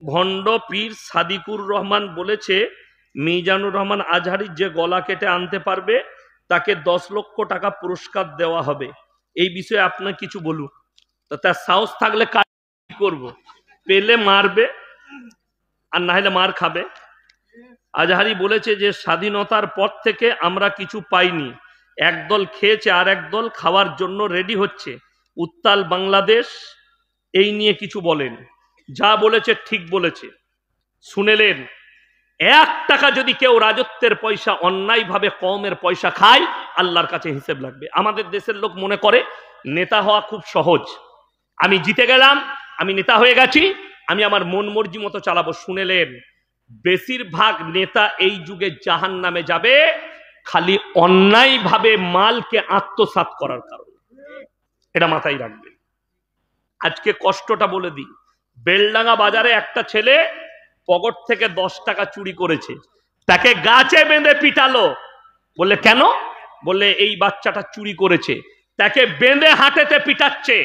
ভণ্ড পীর সাদিকুর রহমান বলেছে মিজানুর রহমান আজহারীর যে গলা কেটে আনতে পারবে তাকে 10 লক্ষ টাকা পুরস্কার দেওয়া হবে। এই বিষয়ে আপনি কিছু বলুন। তো তার সাহস থাকলে কাজ করব, পেলে মারবে আর না হলে মার খাবে। আজহারী বলেছে যে স্বাধীনতার পর থেকে আমরা কিছু পাইনি, একদল খেয়েছে আর একদল খাওয়ার জন্য রেডি হচ্ছে। উত্তাল বাংলাদেশ এই নিয়ে কিছু বলেন। যা বলেছে ঠিক বলেছে, শুনেলেন। 1 টাকা যদি কেউ রাজত্বের পয়সা অন্যায়ভাবে কওমের পয়সা খায়, আল্লাহর কাছে হিসেব লাগবে। আমাদের দেশের লোক মনে করে নেতা হওয়া খুব সহজ, আমি জিতে গেলাম, আমি নেতা হয়ে গেছি, আমি আমার মন মর্জি মতো চালাবো। শুনেলেন, বেশিরভাগ নেতা এই যুগে জাহান্নামে যাবে খালি অন্যায়ভাবে মালকে আত্মসাৎ করার কারণে। এটা মাথায় রাখবে। আজকে কষ্টটা বলে দিই। বেলডাঙ্গা বাজারে একটা ছেলে পকেট থেকে 10 টাকা চুরি করেছে, তাকে গাছে বেঁধে পিটালো। বললে কেন? বললে এই বাচ্চাটা চুরি করেছে। তাকে বেঁধে হাঁটেতে পিটাচ্ছে,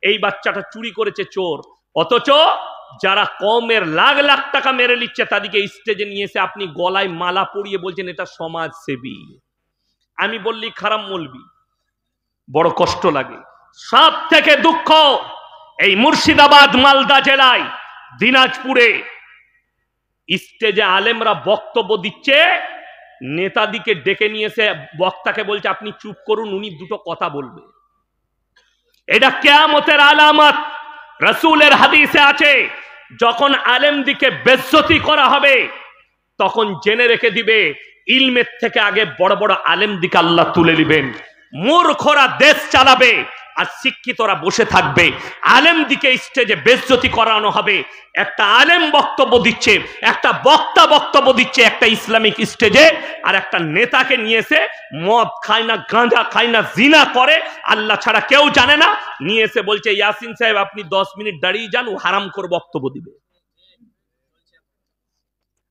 এই বাচ্চাটা চুরি করেছে, চোর। অথচ যারা কমের লাখ লাখ টাকা মেরে নিচ্ছে তাদেরকে স্টেজে নিয়ে এসে আপনি গলায় মালা পরিয়ে বলছেন এটা সমাজসেবী। আমি বললি খারাপ মলবি, বড় কষ্ট লাগে। সব থেকে দুঃখ, এই মুর্শিদাবাদ মালদা জেলায় দিনাজপুরে স্টেজে আলেমরা বক্তব্য দিচ্ছে, নেতাদিকে ডেকে নিয়ে এসে বক্তাকে বলছে আপনি চুপ করুন, উনি দুটো কথা বলবে। এটা কিয়ামতের আলামত। রাসূলের হাদিসে আছে, যখন আলেমদিকে বেজ্জতি করা হবে তখন জেনে রেখে দিবে ইলমের থেকে আগে বড় বড় আলেমদিকে আল্লাহ তুলে নেবেন। মূর্খরা দেশ চালাবে আর শিক্ষিতরা বসে থাকবে। আলেমদিকে স্টেজে বেজ্জতি করানো হবে। একটা আলেম বক্তব্য দিচ্ছে, একটা বক্তা বক্তব্য দিচ্ছে একটা ইসলামিক স্টেজে, আর একটা নেতাকে নিয়ে এসে মদ খায় না, গাঁজা খায় না, জিনা করে, আল্লাহ ছাড়া কেউ জানে না, নিয়ে এসে বলছে ইয়াসিন সাহেব আপনি 10 মিনিট দাঁড়িয়ে যান, ও হারাম করে বক্তব্য দিবে।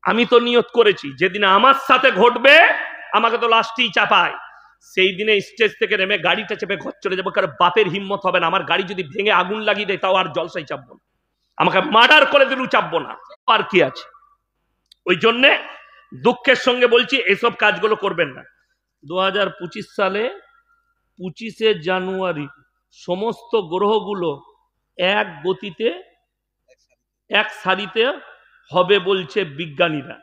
আমি তো নিয়ত করেছি যেদিন আমার সাথে ঘটবে আমাকে তো লাস্টেই চাপায়, সেই দিনে স্টেজ থেকে নেমে গাড়িটা চেপে ঘর চলে যাবো। কারণ বাপের হিম্মত হবে না, আমার গাড়ি যদি ভেঙে আগুন লাগিয়ে দেয় তাও আর জলসাই চাপবো না, আমাকে মার্ডার করে দিলেও চাপবো না। আর কি আছে? ওই জন্যে দুঃখের সঙ্গে বলছি এসব কাজগুলো করবেন না। 2025 সালে 25শে জানুয়ারি সমস্ত গ্রহগুলো এক গতিতে এক সারিতে হবে বলছে বিজ্ঞানীরা।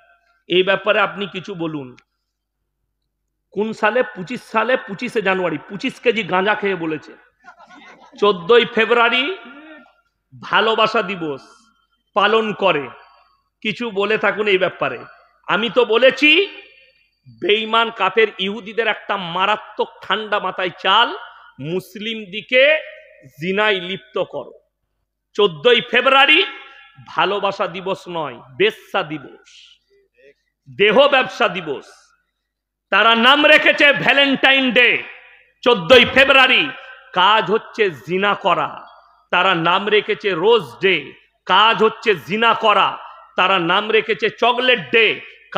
এই ব্যাপারে আপনি কিছু বলুন। কোন সালে? 25 সালে 25শে জানুয়ারি 25 কেজি গাঁজা খেয়ে বলেছে। 14ই ফেব্রুয়ারি ভালোবাসা দিবস পালন করে। কিছু বলে থাকুন এই ব্যাপারে। আমি তো বলেছি বেঈমান কাফের ইহুদিদের একটা মারাত্মক ঠান্ডা মাথায় চাল, মুসলিম দিকে জিনায় লিপ্ত করো। 14ই ফেব্রুয়ারি ভালোবাসা দিবস নয়, বেশ্যা দিবস, দেহ ব্যবসা দিবস। তারা নাম রেখেছে ভ্যালেন্টাইন ডে। 14ই ফেব্রুয়ারি কাজ হচ্ছে জিনা করা। তারা নাম রেখেছে রোজ ডে, কাজ হচ্ছে জিনা করা। তারা নাম রেখেছে চকলেট ডে,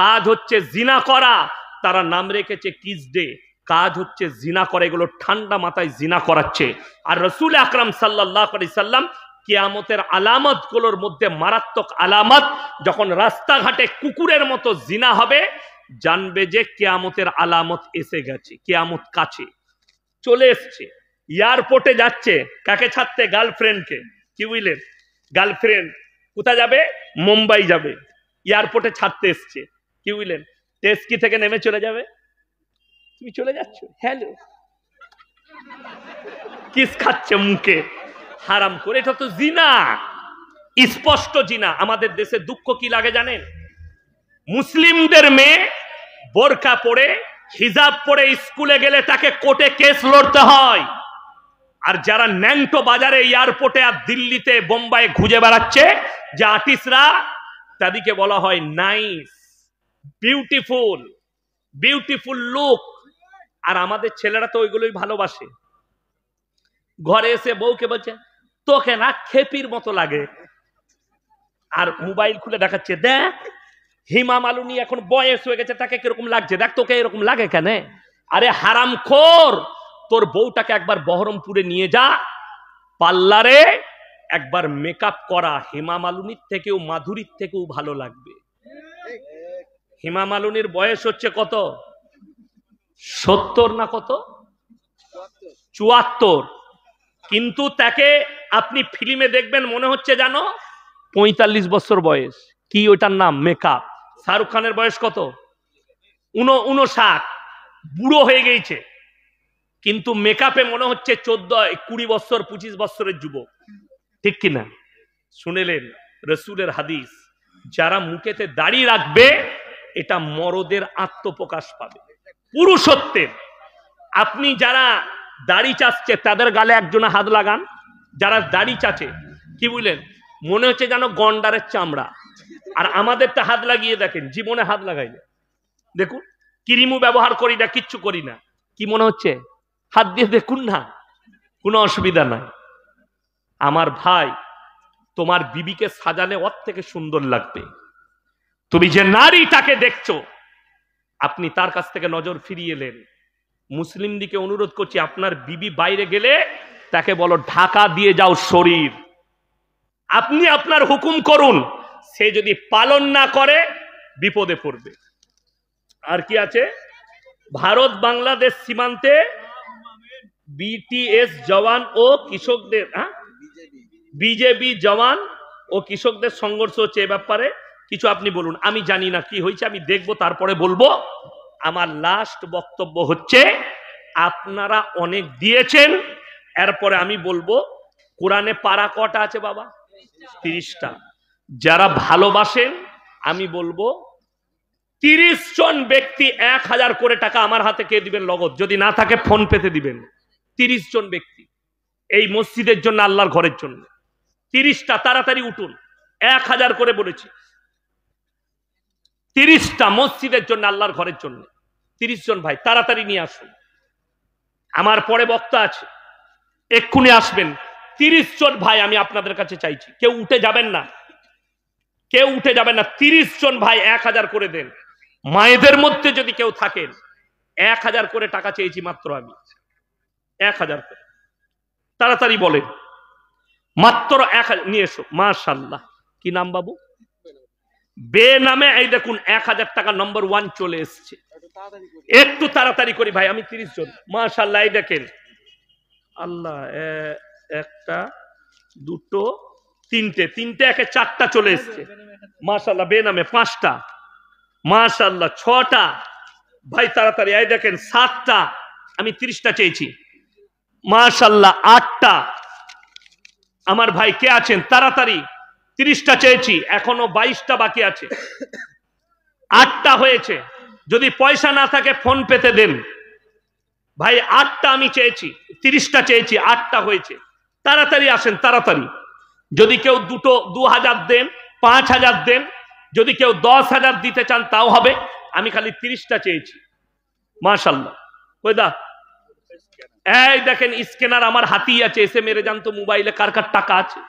কাজ হচ্ছে জিনা করা। তারা নাম রেখেছে কিস ডে, কাজ হচ্ছে জিনা করা। এগুলো ঠান্ডা মাথায় জিনা করাচ্ছে। আর রাসূল আকরাম সাল্লাল্লাহু আলাইহি সাল্লাম কিয়ামতের আলামত গুলোর মধ্যে মারাত্মক আলামত, যখন রাস্তাঘাটে কুকুরের মতো জিনা হবে জানবে যে কিয়ামতের আলামত এসে গেছে, কিয়ামত কাছে চলে এসছে। এয়ারপোর্টে যাচ্ছে, কাকে ছাড়তে? গার্লফ্রেন্ডকে। কি বুঝলেন? গার্লফ্রেন্ড কোথায় যাবে? মুম্বাই যাবে। এয়ারপোর্টে ছাড়তে এসছে, কি বুঝলেন? টেস্কি থেকে নেমে চলে যাবে। তুমি চলে যাচ্ছ, হ্যালো, কিস খাচ্ছে মুখে হারাম করে। এটা তো জিনা, স্পষ্ট জিনা। আমাদের দেশে দুঃখ কি লাগে জানেন? মুসলিমদের মেয়ে বোরকা পরে হিজাব পরে স্কুলে গেলে তাকে কোর্টে কেস লড়তে হয়। আর যারা ন্যাংটো বাজারে, এয়ারপোর্টে আর দিল্লিতে বোম্বাইয়ে ঘুরে বেড়াচ্ছে যে আর্টিস্টরা, তাদেরকে বলা হয় নাইস, বিউটিফুল, বিউটিফুল লুক। আর আমাদের ছেলেরা তো ওইগুলোই ভালোবাসে। ঘরে এসে বউকে বলছে তোকে না খেপির মতো লাগে, আর মোবাইল খুলে দেখাচ্ছে দেখ হিমা মালিনী এখন বয়স হয়ে গেছে, তাকে কিরকম লাগছে, দেখ তোকে এরকম লাগে কেন? আরে হারামখোর, তোর বউটাকে একবার বহরমপুরে নিয়ে যা, পার্লারে একবার মেকআপ করা হেমা মালিনীর থেকেও মাধুরীর থেকেও ভালো লাগবে। হেমা মালিনীর বয়স হচ্ছে কত, 70 না কত, 74, কিন্তু তাকে আপনি ফিল্মে দেখবেন মনে হচ্ছে জানো 45 বছর বয়স। কি ওইটার নাম? মেকআপ। শাহরুখ খানের বয়স কত? 59, বুড়ো হয়ে গেছে, কিন্তু মেকআপে মনে হচ্ছে 14, 20 বছর, 25 বছরের যুবক। ঠিক কিনা? শুনেলেন রসুলের হাদিস, যারা মুখেতে দাড়ি রাখবে এটা মরদের আত্মপ্রকাশ পাবে, পুরুষত্বের। আপনি যারা দাড়ি চাচ্ছে তাদের গালে একজনে হাত লাগান, যারা দাড়ি চাচে, কি বুঝলেন, মনে হচ্ছে যেন গন্ডারের চামড়া। আর আমাদেরটা হাত লাগিয়ে দেখেন, জীবনে হাত লাগাইলে দেখুন, ক্রিমও ব্যবহার করি না, কিচ্ছু করি না, কি মনে হচ্ছে? হাত দিয়ে দেখুন না, কোনো অসুবিধা নাই। আমার ভাই, তোমার বিবিকে সাজালে ওর থেকে সুন্দর লাগবে। তুমি যে নারীটাকে দেখছো, আপনি তার কাছ থেকে নজর ফিরিয়ে এলেন। মুসলিম দিকে অনুরোধ করছি, আপনার বিবি বাইরে গেলে তাকে বলো ঢাকা দিয়ে যাও শরীর। আপনি আপনার হুকুম করুন, সে যদি পালন না করে বিপদে পড়বে। আর কি আছে? ভারত বাংলাদেশ সীমান্তে বিটিএস জওয়ান ও কৃষকদের, বিজেপি জওয়ান ও কৃষকদের সংঘর্ষ হচ্ছে, এ ব্যাপারে কিছু আপনি বলুন। আমি জানি না কি হয়েছে, আমি দেখবো তারপরে বলবো। আমার লাস্ট বক্তব্য হচ্ছে, আপনারা অনেক দিয়েছেন, এরপরে আমি বলবো কোরআনে পারা কটা আছে বাবা? 30টা। যারা ভালোবাসেন আমি বলবো 30 জন ব্যক্তি 1000 করে টাকা আমার হাতে কে দিবেন নগদ, যদি না থাকে ফোন পেতে দিবেন। 30 জন ব্যক্তি এই মসজিদের জন্য, আল্লাহর ঘরের জন্য। 30টা, তাড়াতাড়ি উঠুন, 1000 করে বলেছি। 30টা মসজিদের জন্য, আল্লাহর ঘরের জন্য। 30 জন ভাই তাড়াতাড়ি নিয়ে আসুন। আমার পরে বক্তা আছে, এক্ষুনি আসবেন। 30 জন ভাই আমি আপনাদের কাছে চাইছি, কেউ উঠে যাবেন না, কেউ উঠে যাবেন না। 30 জন ভাই 1000 করে দেন। মায়েদের মধ্যে যদি কেউ থাকেন, 1000 করে টাকা চেয়েছি মাত্র আমি, 1000 করে। তাড়াতাড়ি বলেন, মাত্র 1000 নিয়ে এসো। মাশাআল্লাহ। কি নাম বাবু? বে নামে। এই দেখুন 1000 টাকা নম্বর 1 চলে এসছে। একটু তাড়াতাড়ি করি ভাই, আমি 30 জন। মাশাআল্লাহ। এই দেখেন, আল্লাহ, একটা, দুটো, তিনটে, একে 4টা চলে এসছে। মাশাআল্লাহ। বে নামে 5টা। মাশাআল্লাহ। 6টা ভাই তাড়াতাড়ি। এই দেখেন 7টা, আমি 30টা চেয়েছি। মাশাআল্লাহ। 8টা। আমার ভাই কে আছেন? তাড়াতাড়ি, 30টা চেয়েছি, এখনো 22টা বাকি আছে। 8টা হয়েছে, যদি পয়সা না থাকে ফোন পেতে দেন ভাই। 8টা আমি চেয়েছি, 30টা চেয়েছি, 8টা হয়েছে। তাড়াতাড়ি আসেন, তাড়াতাড়ি। যদি কেউ 2000 দেন, 5000 দেন, যদি কেউ 10,000 দিতে চান তাও হবে। আমি খালি 30টা চেয়েছি। মাশাআল্লাহ। কই দা? এই দেখেন স্ক্যানার আমার হাতেই আছে, এসে মেরে যান তো মোবাইলে কার কার টাকা আছে।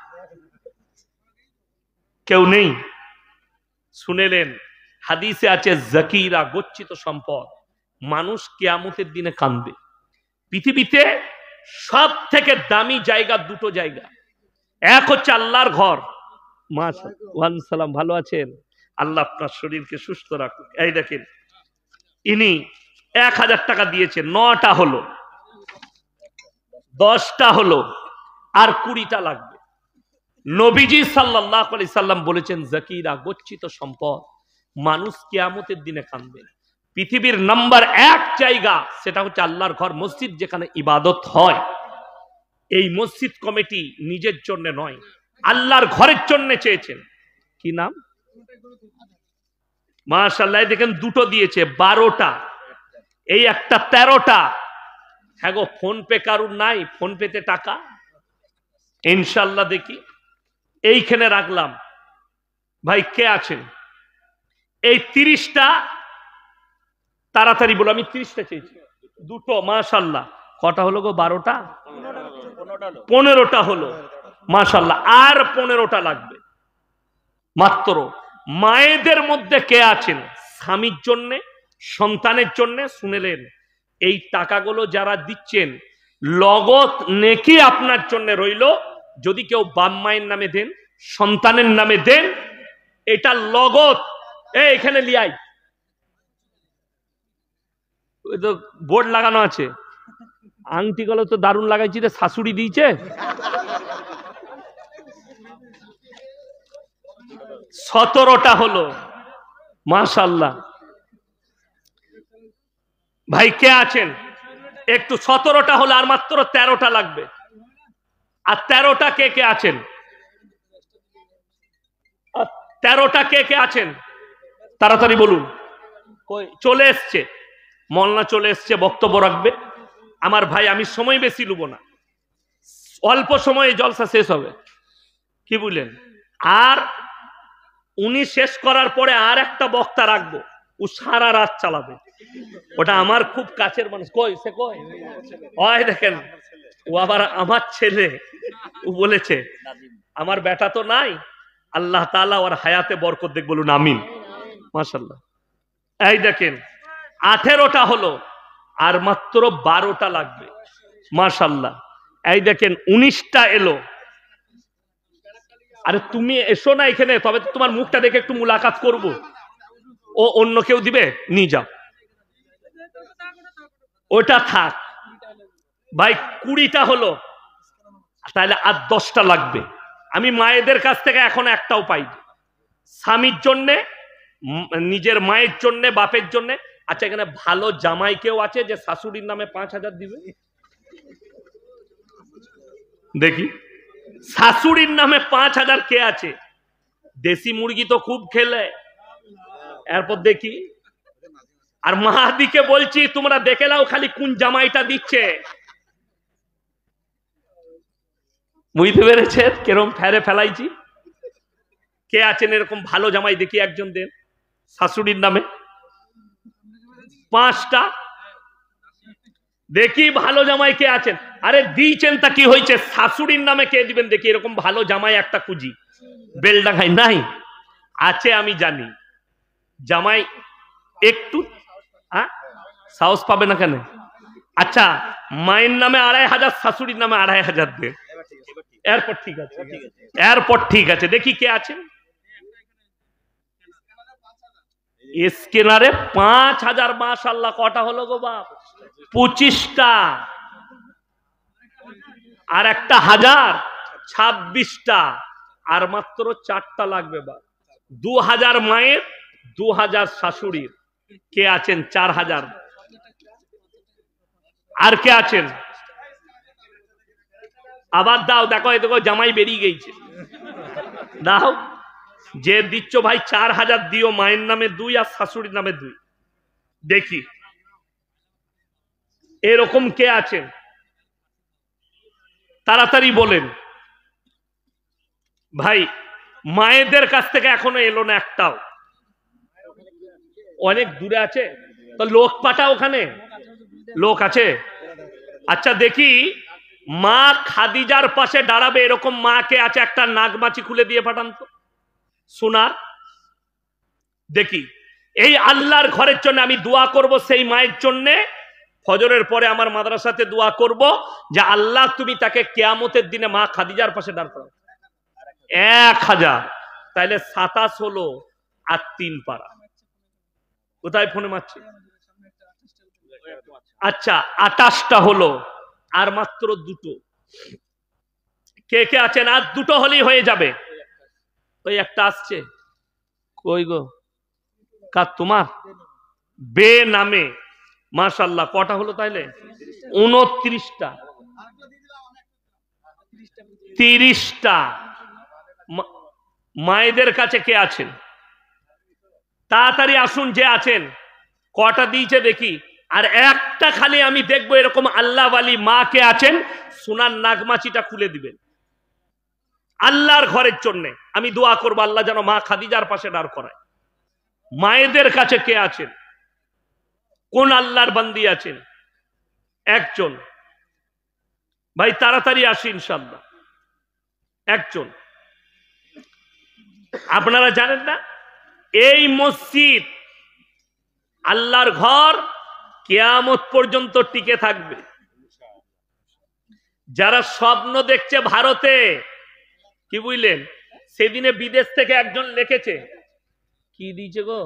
কেউ নেই? শুনেলেন হাদিসে আছে, জাকিরা গচ্ছিত সম্পদ। মানুষ কিয়ামতের দিনে কাঁদবে। পৃথিবীতে সব থেকে দামি জায়গা, দুটো জায়গা। এক হচ্ছে আল্লাহর ঘর। মাশাআল্লাহ। সালাম, ভালো আছেন? আল্লাহ আপনার শরীরকে সুস্থ রাখুন। এই দেখেন, ইনি 1000 টাকা দিয়েছেন, 9টা হলো, 10টা হলো, আর 20টা লাগবে। নবীজি সাল্লাল্লাহু আলাইহি সাল্লাম বলেছেন, জাকিরা গচ্ছিত সম্পদ, মানুষ কিয়ামতের দিনে কাঁদবে। পৃথিবীর নাম্বার 1 জায়গা সেটা হচ্ছে আল্লাহর ঘর, মসজিদ, যেখানে ইবাদত হয়। এই মসজিদ কমিটি নিজের জন্য নয়, আল্লাহর ঘরের জন্য চেয়েছেন। কি নাম? মাশাআল্লাহ। দেখেন দুটো দিয়েছে, 12টা, এই একটা 13টা। হ্যাঁ গো, ফোন পে কারুর নাই? ফোন পেতে টাকা ইনশাআল্লাহ দেখি এইখানে রাখলাম। ভাই কে আছেন? এই 30টা তাড়াতাড়ি বলো। আমি 30টা চেয়েছি, দুটো। মাশাআল্লাহ। কটা হলো গো? 12টা, 15টা হলো। মাশাআল্লাহ। আর 15টা লাগবে মাত্র। মায়েদের মধ্যে কে আছেন স্বামীর জন্য, সন্তানের জন্য? শুনেলেন, এই টাকাগুলো যারা দিচ্ছেন, লগত নেকি আপনার জন্য রইল, যদি কেউ বাপ মায়ের নামে দেন, সন্তানের নামে দেন, এটা লগত এখানে লিয়াই তো বোর্ড লাগানো আছে। আংটি গুলো তো দারুণ লাগাইছি রে, শাশুড়ি দিয়েছে। 17টা হলো, মাশাআল্লাহ। ভাই কে আছেন একটু? 17টা হলো, আর মাত্র 13টা লাগবে। আর 13টা কে কে আছেন? 13টা কে কে আছেন তাড়াতাড়ি বলুন। চলে এসছে মলনা, চলে এসছে, বক্তব্য রাখবে আমার ভাই। আমি সময় বেশি লুবো না, অল্প সময়ে জলসা শেষ হবে, কি বুঝলেন? আর উনি শেষ করার পরে আর একটা বক্তা রাখবো, ও সারা রাত চালাবে। ওটা আমার খুব কাছের মানুষ। কই সে? কই ওই দেখেন, ও আবার আমার ছেলে। ও বলেছে আমার বেটা তো নাই, আল্লাহ তাআলা ওর হায়াতে বরকত দেখ, বলুন আমিন। মাশাআল্লাহ। এই দেখেন 18টা হলো, আর মাত্র 12টা লাগবে। মাশাআল্লাহ। এই দেখেন 19টা এলো। আরে তুমি এসো না এখানে, তবে তো তোমার মুখটা দেখে একটু মুলাকাত করব। ও অন্য কেউ দিবে, নিয়ে যাও, ওটা থাক। ভাই 20টা হলো, তাহলে আর 10টা লাগবে। আমি মায়েদের কাছ থেকে এখন একটাও পাই, স্বামীর জন্যে, নিজের মায়ের জন্য, বাপের জন্য। আচ্ছা, এখানে ভালো জামাই কেউ আছে যে শাশুড়ির নামে 5000 দিবে? দেখি শাশুড়ির নামে 5000 কে আছে? দেশি মুরগি তো খুব খেলে। এরপর দেখি, আর মাহাদিকে বলছি তোমরা দেখে নাও খালি কোন জামাইটা দিচ্ছে। বুঝতে পেরেছেন কেরম ফেরে ফেলাইছি? কে আছেন এরকম ভালো জামাই? দেখি একজন দেন শাশুড়ির নামে 5টা। দেখি ভালো জামাই কে আছেন। আরে দিয়েছেন তা কি হয়েছে, শাশুড়ির নামে কে দিবেন? দেখি এরকম ভালো জামাই একটা খুঁজি। বেলডাঙ্গায় নাই? আছে, আমি জানি। জামাই একটু সাহস পাবে না কেন? আচ্ছা, মায়ের নামে 2500, শাশুড়ির নামে 2500 দে। এরপর ঠিক আছে, এরপর ঠিক আছে। দেখি কে আছেন স্ক্যানারে 5000। মাশাআল্লাহ। কটা হলো গো বাপ? 25টা। আর একটা 1000, 26টা। আর মাত্র 4টা লাগবে বা 2000 মায়ের, 2000 শাশুড়ির। কে আছেন? 4000। আর কে আছেন? আবার দাও, দেখো এই দেখো জামাই বেরিয়ে গেছে। দাও, যে দিচ্ছ ভাই 4000 দিও, মায়ের নামে 2 আর শাশুড়ির নামে 2। দেখি এরকম কে আছেন তাড়াতাড়ি বলেন ভাই। মায়েদের কাছ থেকে এখনো এলো না একটাও। অনেক দূরে আছে তো লোক পাঠা, ওখানে লোক আছে। আচ্ছা দেখি, মা খাদিজার পাশে দাঁড়াবে এরকম মা কে আছে? একটা নাগমাছি খুলে দিয়ে পাঠান তো সোনার। দেখি এই আল্লাহর ঘরের জন্য আমি দোয়া করব, সেই মায়ের জন্য ফজরের পরে আমার মাদ্রাসাতে দোয়া করব যে আল্লাহ তুমি তাকে কিয়ামতের দিনে মা খাদিজার পাশে দাঁড় করাও। 1000, তাইলে 27 হলো, আর 3 পারা। কোথায় ফোনে মারছে? আচ্ছা 28টা হলো, আর মাত্র 2টো। কে কে আছেন? আর 2টো হলেই হয়ে যাবে। ওই একটা আসছে, কই গো? কার? তোমার বে নামে। মাশাআল্লাহ। কটা হলো তাইলে? 29টা, 30টা। মায়েদের কাছে কে আছেন? তাড়াতাড়ি আসুন যে আছেন। কটা দিয়েছে দেখি। আর একটা খালি আমি দেখবো এরকম আল্লাহ ওয়ালি মা কে আছেন, সোনার নাগমাচিটা খুলে দিবেন আল্লাহর ঘরের জন্য। আমি দোয়া করবো আল্লাহ যেন মা খাদিজার পাশে দাঁড় করায়। মায়েদের কাছে কে আছেন? কোন আল্লাহর বান্দি আছেন? একজন ভাই, তাড়াতাড়ি আসি ইনশাআল্লাহ। একজন। আপনারা জানেন না এই মসজিদ আল্লাহর ঘর কিয়ামত পর্যন্ত টিকে থাকবে। যারা স্বপ্ন দেখছে ভারতে, কি বুঝলেন, সেদিনে বিদেশ থেকে একজন লিখেছে, কি দিয়েছে গো,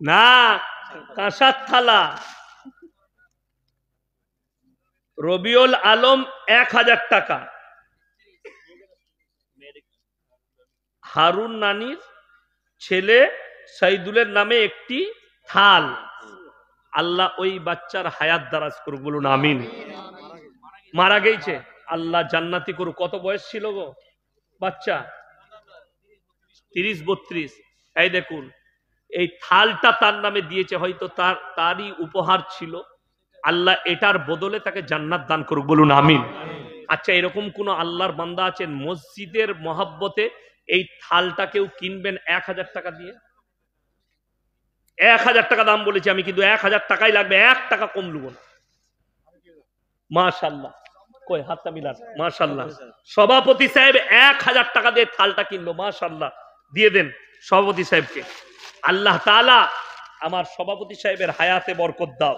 না কাঁসার থালা, রবিউল আলম 1000 টাকা, হারুন নানির ছেলে সাইদুলের নামে একটি থাল। আল্লাহ ওই বাচ্চার হায়াত দারাজ করুক, বলুন আমিন। মারা গেছে, আল্লাহ জান্নাতি করুক। কত বয়স ছিল গো বাচ্চা? 30-32। এই দেখুন, এই থালটা তার নামে দিয়েছে, হয়তো তারই উপহার ছিল। আল্লাহ এটার বদলে তাকে জান্নাত দান করুক, বলুন আমিন। আচ্ছা, এরকম কোন আল্লাহর বান্দা আছেন মসজিদের মহব্বতে এই থালটা কেউ কিনবেন 1000 টাকা দিয়ে? 1000 টাকা দাম বলেছি আমি, কিন্তু 1000 টাকাই লাগবে, 1 টাকা কম লুব না। মাশাআল্লাহ, কই হাতটা মিলান, মাশাআল্লাহ। সভাপতি সাহেব 1000 টাকা দিয়ে থালটা কিনলো, মাশাআল্লাহ, দিয়ে দেন সভাপতি সাহেবকে। আল্লাহ তাআলা আমার সভাপতি সাহেবের হায়াতে বরকত দাও।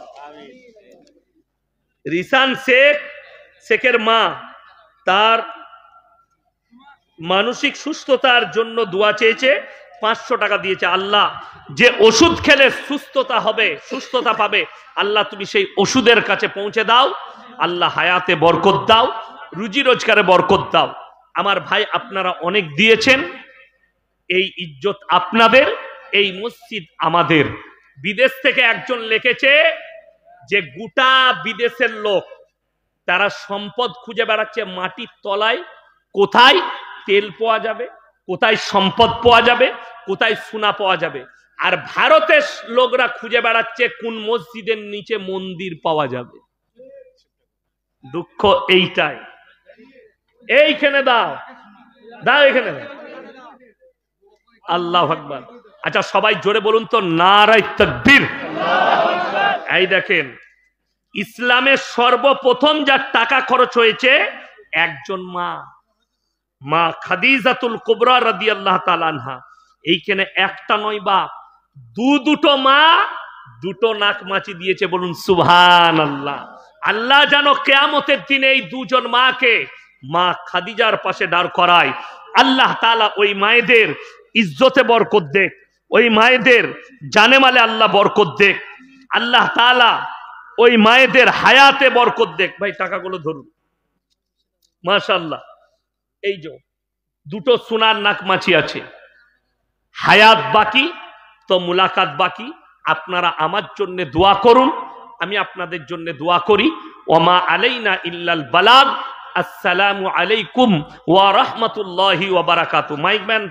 রিসান শেখের মা তার মানসিক সুস্থতার জন্য দোয়া চেয়েছে, 500 টাকা দিয়েছে। আল্লাহ, যে ওষুধ খেলে সুস্থতা হবে, সুস্থতা পাবে, আল্লাহ তুমি সেই ওষুধের কাছে পৌঁছে দাও। আল্লাহ হায়াতে বরকত দাও, রুজি রোজগারে বরকত দাও। আমার ভাই, আপনারা অনেক দিয়েছেন, এই ইজ্জত আপনাদের, এই মসজিদ আমাদের। বিদেশ থেকে একজন লিখেছে যে গোটা বিদেশের লোক তারা সম্পদ খুঁজে বেড়াচ্ছে মাটির তলায়, কোথায় তেল পাওয়া যাবে, কোথায় সম্পদ পাওয়া যাবে, কোথায় সোনা পাওয়া যাবে। আর ভারতের লোকরা খুঁজে বেড়াচ্ছে কোন মসজিদের নিচে মন্দির পাওয়া যাবে। দুঃখ এইটাই। এইখানে দাও, দাও এখানে। আল্লাহু আকবার। আচ্ছা, সবাই জোরে বলুন তো, নারায়ে তাকবীর। এই দেখেন, ইসলামের সর্বপ্রথম যার টাকা খরচ হয়েছে একজন মা খাদিজাতুল কুবরা রাদিয়াল্লাহু তাআলা আনহা। এইখানে একটা নয় বাপ, দুটো মা, দুটো নাক মাছি দিয়েছে, বলুন সুবহানাল্লাহ। আল্লাহ যেন কিয়ামতের দিনে এই দুজন মাকে মা খাদিজার পাশে দাঁড় করায়। আল্লাহ তাআলা ওই মায়েদের ইজ্জতে বরকত দেখ, ওই মায়েদের জানে মালে আল্লাহ বরকত দেখ। আল্লাহ তাআলা ওই মায়েদের হায়াতে বরকত দেখ। ভাই টাকাগুলো ধরুন, মাশাআল্লাহ। এই যে দুটো সোনার নাক মাছি আছে, হায়াত বাকি তো মুলাকাত বাকি। আপনারা আমার জন্য দোয়া করুন, আমি আপনাদের জন্য দোয়া করি। ওমা আলাইনা ইল্লাল বালাগ। আসসালামু আলাইকুম ওয়া রাহমাতুল্লাহি ওয়া বারাকাতুহু। মাইক ম্যান।